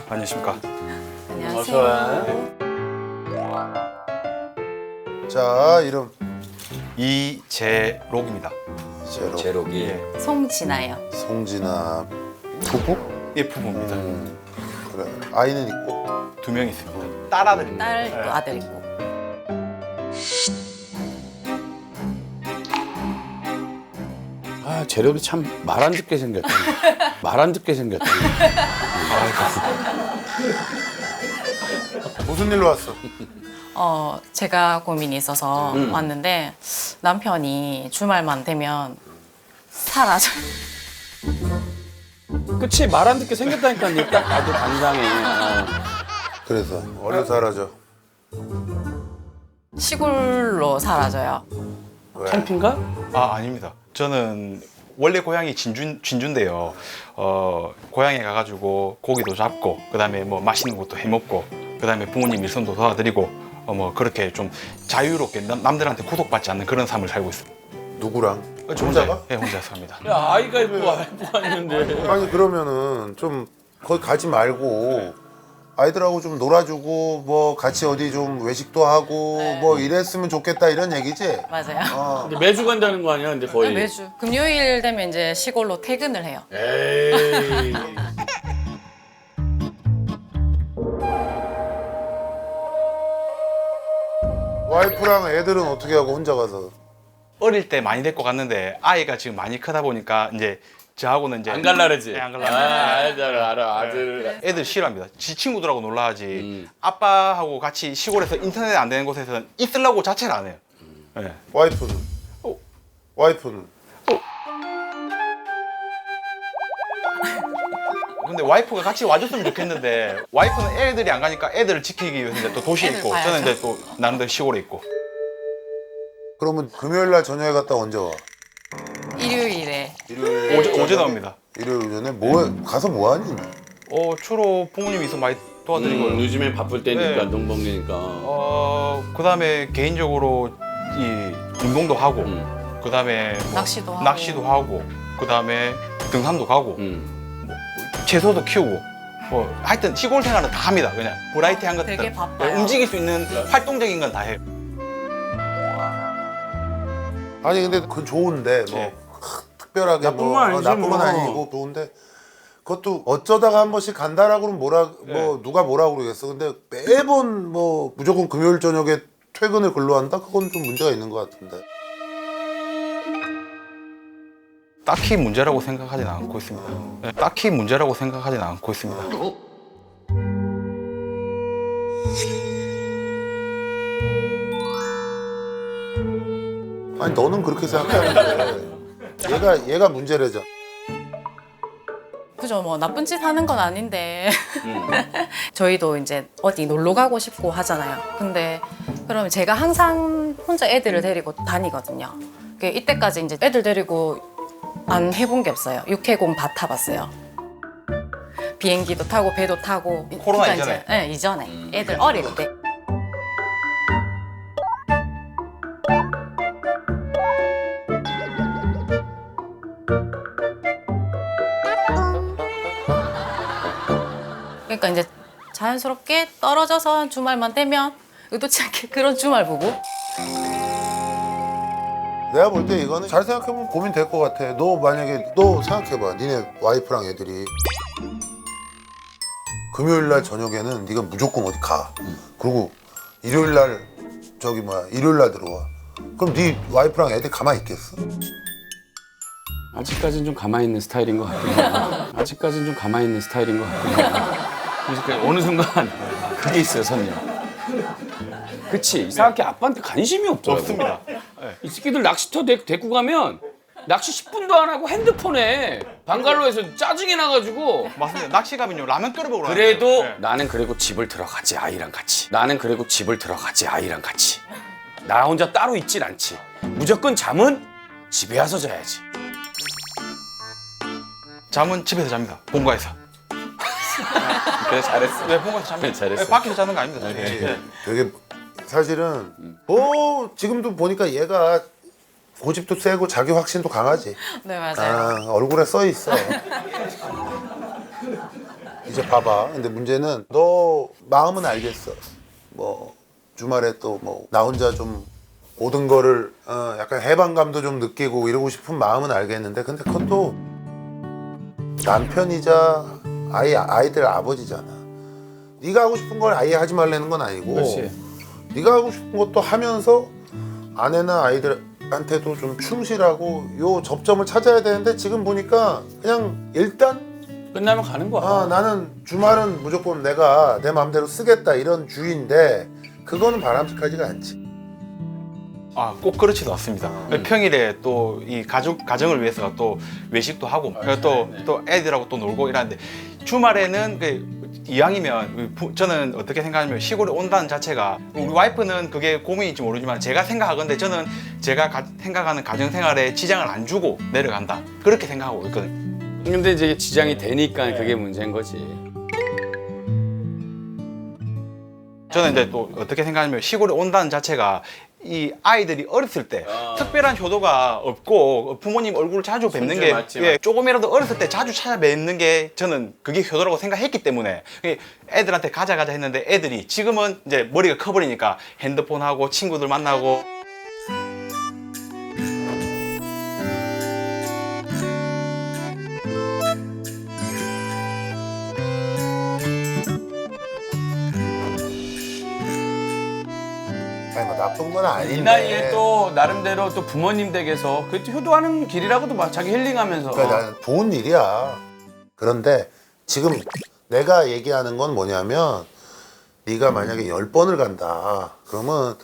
안녕하십니까. 안녕하세요. 자, 이름 이재록입니다. 제로. 제록이. 예, 송진아요. 송진아 부부? 예 부부입니다. 그래. 아이는 있고. 2명 있습니다. 딸 아들입니다. 딸 예. 또 아들 있고. 아, 재력이 참 말 안 듣게 생겼다. 말 안 듣게 생겼다. 무슨 일로 왔어? 제가 고민이 있어서 왔는데 남편이 주말만 되면 사라져요. 그치, 말 안 듣게 생겼다니까. 니 딱 봐도 단상해. 그래서 얼른 사라져. 시골로 사라져요. 왜? 캠핑가? 아 아닙니다. 저는 원래 고향이 진주인데요. 고향에 가가지고 고기도 잡고 그다음에 뭐 맛있는 것도 해 먹고 그다음에 부모님 일손도 도와드리고 뭐 그렇게 좀 자유롭게 남들한테 구속받지 않는 그런 삶을 살고 있습니다. 누구랑? 저 혼자가? 예, 혼자 삽니다. 야, 아이가 있고 와이프가 있는데. 아니 그러면은 좀 거기 가지 말고 아이들하고 좀 놀아주고 뭐 같이 어디 좀 외식도 하고 뭐 이랬으면 좋겠다 이런 얘기지? 맞아요. 어. 근데 매주 간다는 거 아니야? 근데 거의. 매주 금요일 되면 이제 시골로 퇴근을 해요. 에이. 와이프랑 애들은 어떻게 하고 혼자 가서? 어릴 때 많이 데리고 갔는데 아이가 지금 많이 크다 보니까 이제 저하고는 이제 안 갈라 그러지? 네, 안 갈라. 알아. 아들. 애들 싫어합니다. 지 친구들하고 놀라 하지. 아빠하고 같이 시골에서 인터넷 안 되는 곳에서는 있으려고 자체를 안 해요. 예. 와이프는? 어. 와이프는? 근데 와이프가 같이 와줬으면 좋겠는데 와이프는 애들이 안 가니까 애들을 지키기 위해서 이제 또 도시에 애들 있고 봐야죠. 저는 이제 또 나름대로 시골에 있고. 그러면 금요일 날 저녁에 갔다 언제 와? 일요일에 일요일 오전 저녁에? 나옵니다. 일요일 오전에 가서 뭐 하니? 주로 부모님이 있어 많이 도와드리고요. 요즘에 바쁠 때니까, 네. 농번기니까. 그다음에 개인적으로 이 운동도 하고 그다음에 뭐 낚시도 하고. 그다음에 등산도 가고 채소도 키우고 뭐 하여튼 시골 생활은 다 합니다. 그냥 버라이티한 것들 되게 바빠요. 움직일 수 있는 활동적인 건 다 해요. 아니 근데 그건 좋은데 뭐 네. 특별하게 나쁜 뭐 건 아니지, 나쁜 건 뭐. 아니고 좋은데 그것도 어쩌다가 한 번씩 간다라고 그러면 뭐 누가 뭐라 그러겠어. 근데 매번 뭐 무조건 금요일 저녁에 퇴근을 글로 한다? 그건 좀 문제가 있는 것 같은데. 딱히 문제라고 생각하지는 않고 있습니다. 네, 딱히 문제라고 생각하지는 않고 있습니다. 아니 너는 그렇게 생각하는데 얘가 문제래잖아. 그죠, 뭐 나쁜 짓 하는 건 아닌데 저희도 이제 어디 놀러 가고 싶고 하잖아요. 근데 그러면 제가 항상 혼자 애들을 데리고 다니거든요. 이때까지 이제 애들 데리고 안 해본 게 없어요. 육해공 다 타봤어요. 비행기도 타고 배도 타고. 코로나 그러니까 이전에? 이제, 네, 이전에 애들 어릴 때. 그러니까 이제 자연스럽게 떨어져서 주말만 되면 의도치 않게 그런 주말 보고. 내가 볼 때 이거는 잘 생각해보면 고민 될 것 같아. 너 만약에 너 생각해봐. 니네 와이프랑 애들이 금요일 날 저녁에는 네가 무조건 어디 가. 그리고 일요일 날 일요일 날 들어와. 그럼 네 와이프랑 애들 가만히 있겠어? 아직까지는 좀 가만히 있는 스타일인 것 같긴 해요. 아직까지는 좀 가만히 있는 스타일인 것 같긴 해요. 그러니까 어느 순간 그게 있어요, 선녀. 그치? 이상하게 아빠한테 관심이 없더라고. 없습니다. 이 새끼들 낚시터 데리고 가면 낚시 10분도 안 하고 핸드폰에 방갈로에서 짜증이 나가지고 맞습니다. 낚시 가면요 라면 끓여 먹으러 그래도 가는데요. 네. 나는 그리고 집을 들어가지 아이랑 같이. 나는 그리고 집을 들어가지 아이랑 같이. 나 혼자 따로 있질 않지. 무조건 잠은 집에 와서 자야지. 잠은 집에서 잡니다. 본가에서. 그래 잘했어. 네, 본가에서 잡니다. 네, 잘했어. 네, 밖에서 자는 거 아닙니다. 저희. 그치? 네. 되게 사실은 뭐 지금도 보니까 얘가 고집도 세고 자기 확신도 강하지. 네, 맞아요. 얼굴에 써 있어. 이제 봐봐. 근데 문제는 너 마음은 알겠어. 뭐 주말에 또 뭐 나 혼자 좀 모든 거를 약간 해방감도 좀 느끼고 이러고 싶은 마음은 알겠는데 근데 그것도 남편이자 아이들 아버지잖아. 네가 하고 싶은 걸 아예 하지 말라는 건 아니고 그렇지. 네가 하고 싶은 것도 하면서 아내나 아이들한테도 좀 충실하고 요 접점을 찾아야 되는데 지금 보니까 그냥 일단 끝나면 가는 거야. 나는 주말은 무조건 내가 내 마음대로 쓰겠다 이런 주의인데 그거는 바람직하지가 않지. 꼭 그렇지도 않습니다. 평일에 또 이 가정을 위해서 또 외식도 하고 또 애들하고 또 놀고 이러는데 주말에는 이왕이면 저는 어떻게 생각하냐면 시골에 온다는 자체가 우리 와이프는 그게 고민인지 모르지만 제가 생각하건데 저는 제가 생각하는 가정생활에 지장을 안 주고 내려간다 그렇게 생각하고 있거든요. 근데 이제 지장이 되니까 그게 문제인 거지. 저는 이제 또 어떻게 생각하냐면 시골에 온다는 자체가 이 아이들이 어렸을 때 특별한 효도가 없고 부모님 얼굴을 자주 뵙는 게 맞지. 조금이라도 어렸을 때 자주 찾아뵙는 게 저는 그게 효도라고 생각했기 때문에 애들한테 가자 했는데 애들이 지금은 이제 머리가 커버리니까 핸드폰하고 친구들 만나고 아니 뭐 나쁜 건 아닌데. 이 나이에 또 나름대로 또 부모님 댁에서 그것도 효도하는 길이라고도 막 자기 힐링하면서. 그러니까 나는 좋은 일이야. 그런데 지금 내가 얘기하는 건 뭐냐면 네가 만약에 10번을 간다. 그러면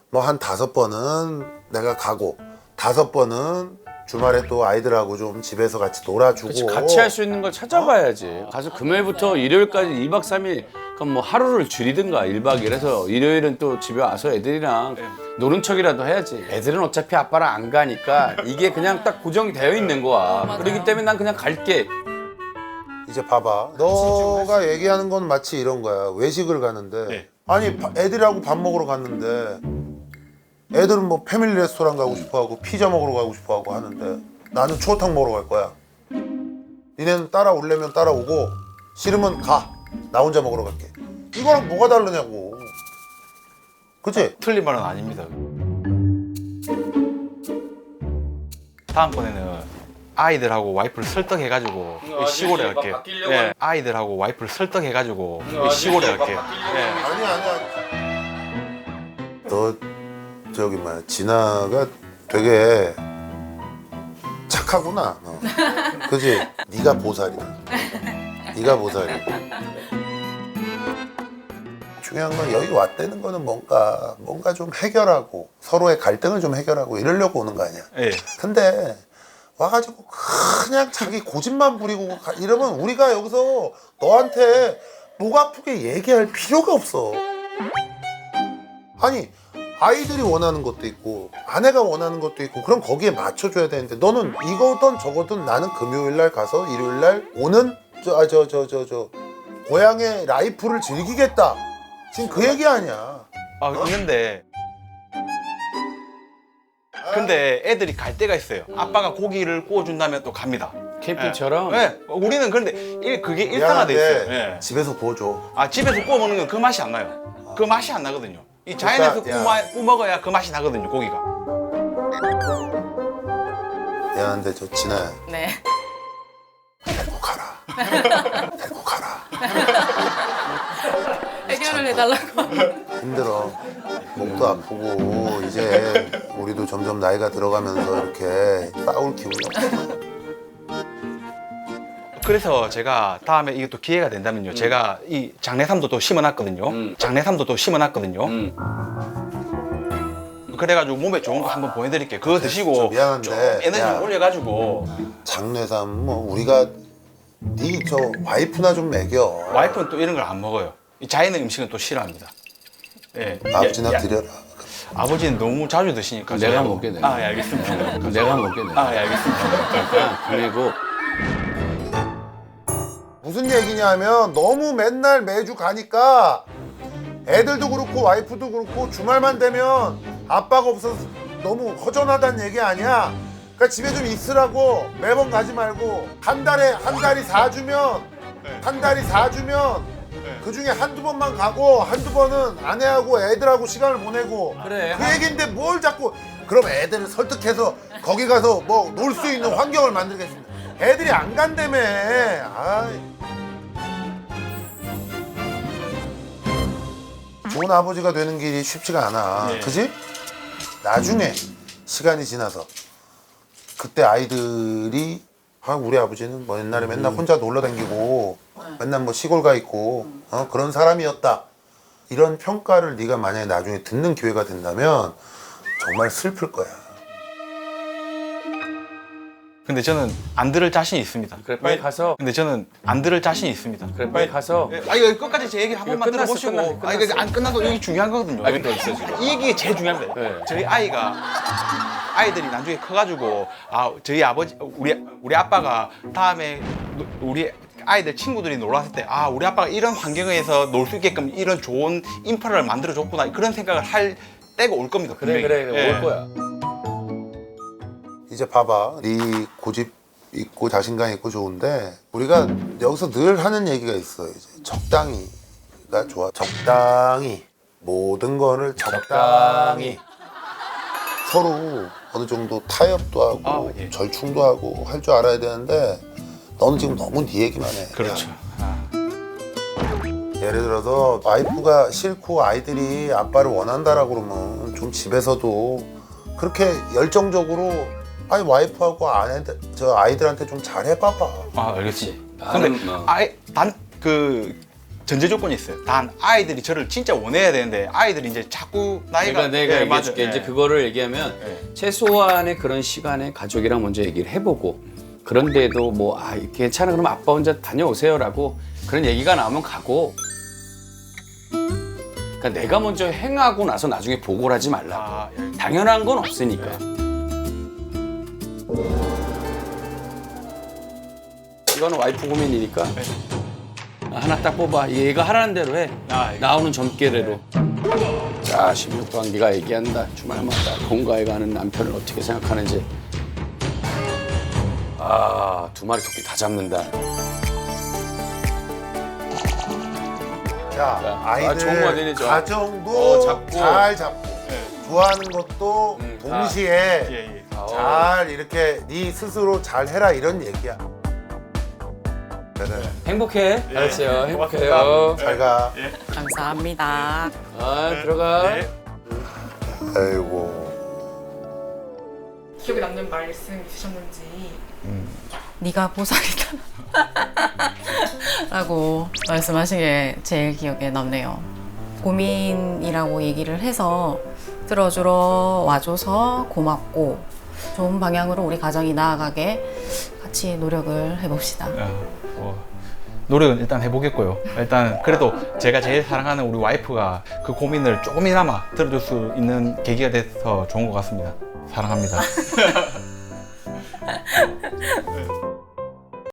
뭐 한 5번은 내가 가고 5번은 주말에 또 아이들하고 좀 집에서 같이 놀아주고. 그치, 같이 할 수 있는 걸 찾아봐야지. 가서 금요일부터 일요일까지 2박 3일 그럼 뭐 하루를 줄이든가 1박 2일 해서 일요일은 또 집에 와서 애들이랑 노는 척이라도 해야지. 애들은 어차피 아빠랑 안 가니까 이게 그냥 딱 고정이 되어 있는 거야. 맞아요. 그렇기 때문에 난 그냥 갈게. 이제 봐봐. 너가 얘기하는 건 마치 이런 거야. 외식을 가는데 네. 아니 애들하고 밥 먹으러 갔는데 애들은 뭐 패밀리 레스토랑 가고 싶어하고 피자 먹으러 가고 싶어하고 하는데 나는 추어탕 먹으러 갈 거야. 니네는 따라오려면 따라오고 싫으면 가. 나 혼자 먹으러 갈게. 이거랑 뭐가 다르냐고. 그치? 틀린 말은 아닙니다. 다음번에는 아이들하고 와이프를 설득해가지고 시골에 갈게요. 예, 아이들하고 와이프를 설득해가지고 시골에 갈게요. 예. 아니야. 너 저기 뭐야 진아가 되게 착하구나. 너. 그지? 네가 보살이야. 네가 보살이고. 중요한 건 여기 왔다는 거는 뭔가 좀 해결하고 서로의 갈등을 좀 해결하고 이러려고 오는 거 아니야. 예. 근데 와가지고 그냥 자기 고집만 부리고 이러면 우리가 여기서 너한테 목 아프게 얘기할 필요가 없어. 아니 아이들이 원하는 것도 있고 아내가 원하는 것도 있고 그럼 거기에 맞춰줘야 되는데 너는 이거든 저거든 나는 금요일날 가서 일요일날 오는 저 고향의 라이프를 즐기겠다. 지금 그 얘기 아니야. 근데 애들이 갈 때가 있어요. 아빠가 고기를 구워준다면 또 갑니다. 캠핑처럼. 예. 우리는 그런데 그게 일상화돼 있어요. 미안한데 예. 집에서 구워줘. 집에서 구워 먹는 건 그 맛이 안 나요. 그 맛이 안 나거든요. 이 자연에서 구워 먹어야 그 맛이 나거든요, 고기가. 미안한데 저 진아야 네. 데리고 가라. 데리고 가라. 해결을 해달라고. 힘들어. 목도 아프고 이제 우리도 점점 나이가 들어가면서 이렇게 싸울 기운이 없어. 그래서 제가 다음에 이게 또 기회가 된다면요. 제가 이 장내삼도 또 심어놨거든요. 장내삼도 또 심어놨거든요. 그래가지고 몸에 좋은 거 한번 보내드릴게요. 그거 드시고 좀 미안한데, 좀 에너지 야. 좀 올려가지고. 장례삼 뭐 우리가 네 저 와이프나 좀 먹여. 와이프는 또 이런 걸 안 먹어요. 이 자연의 음식은 또 싫어합니다. 예. 아버지나 드려라. 아버지는 너무 자주 드시니까 내가 제가- 먹게 되네. 예, 알겠습니다. 내가 먹게 돼. 예, 알겠습니다. 그러니까 그리고 무슨 얘기냐면 너무 맨날 매주 가니까 애들도 그렇고 와이프도 그렇고 주말만 되면 아빠가 없어서 너무 허전하다는 얘기 아니야. 그러니까 집에 좀 있으라고 매번 가지 말고 한 달이 4주면 한 달이 4주면 그 중에 한두 번만 가고 한두 번은 아내하고 애들하고 시간을 보내고 그래. 그 얘기인데 뭘 자꾸 그럼 애들을 설득해서 거기 가서 뭐 놀 수 있는 환경을 만들겠습니다. 애들이 안 간다며. 아이. 좋은 아버지가 되는 길이 쉽지가 않아. 그지? 나중에 시간이 지나서 그때 아이들이 우리 아버지는 뭐 옛날에 맨날 혼자 놀러 다니고 맨날 뭐 시골 가 있고 그런 사람이었다. 이런 평가를 네가 만약에 나중에 듣는 기회가 된다면 정말 슬플 거야. 근데 저는 안 들을 자신이 있습니다. 그래, 빨리 가서. 근데 저는 안 들을 자신이 있습니다. 그래, 빨리 가서. 이거 끝까지 제 얘기를 한 번만 끝났어, 들어보시고. 끝났어. 이거 안 끝나도 이게 중요한 거거든요. 아직도 있어, 지금. 이 얘기가 제일 중요합니다. 네. 저희 아이들이 나중에 커가지고 저희 아버지 우리 아빠가 다음에 우리 아이들 친구들이 놀러 왔을 때 우리 아빠가 이런 환경에서 놀 수 있게끔 이런 좋은 인프라를 만들어 줬구나 그런 생각을 할 때가 올 겁니다. 그래, 분명히. 그래, 예. 올 거야. 이제 봐봐. 네 고집 있고 자신감 있고 좋은데 우리가 여기서 늘 하는 얘기가 있어. 이제 적당히가 좋아. 적당히 모든 거를 적당히 서로 어느 정도 타협도 하고 예. 절충도 하고 할 줄 알아야 되는데 너는 지금 너무 네 얘기만 해. 그렇죠. 예를 들어서 와이프가 싫고 아이들이 아빠를 원한다라고 그러면 좀 집에서도 그렇게 열정적으로 와이프하고 저 아이들한테 좀 잘해봐봐. 알겠지. 나는 근데 뭐. 단 그 전제 조건이 있어요. 단 아이들이 저를 진짜 원해야 되는데 아이들이 이제 자꾸 나이가 내가 예, 얘기해줄게. 맞아요. 이제 예. 그거를 얘기하면 최소한의 그런 시간에 가족이랑 먼저 얘기를 해보고 그런데도 뭐 괜찮아 그럼 아빠 혼자 다녀오세요라고 그런 얘기가 나오면 가고 그러니까 내가 먼저 행하고 나서 나중에 보고를 하지 말라고. 예. 당연한 건 없으니까. 이거는 와이프 고민이니까 하나 딱 뽑아. 얘가 하라는 대로 해. 나오는 점괘대로. 자, 16반기가 얘기한다. 주말마다 본가에 가는 남편을 어떻게 생각하는지. 두 마리 토끼 다 잡는다. 자, 아이들 좋은 거 아니죠? 가정도 잡고. 잘 잡고 좋아하는 것도 동시에 예. 잘 이렇게 네 스스로 잘 해라 이런 얘기야. 그래. 행복해. 예. 알았어요. 행복해요. 고맙습니다. 잘 가. 감사합니다. 들어가. 예. 아이고. 기억에 남는 말씀 있으셨는지. 네가 보살이다. 라고 말씀하신 게 제일 기억에 남네요. 고민이라고 얘기를 해서 들어주러 와줘서 고맙고 좋은 방향으로 우리 가정이 나아가게 같이 노력을 해봅시다. 노력은 일단 해보겠고요. 일단 그래도 제가 제일 사랑하는 우리 와이프가 그 고민을 조금이나마 들어줄 수 있는 계기가 돼서 좋은 것 같습니다. 사랑합니다.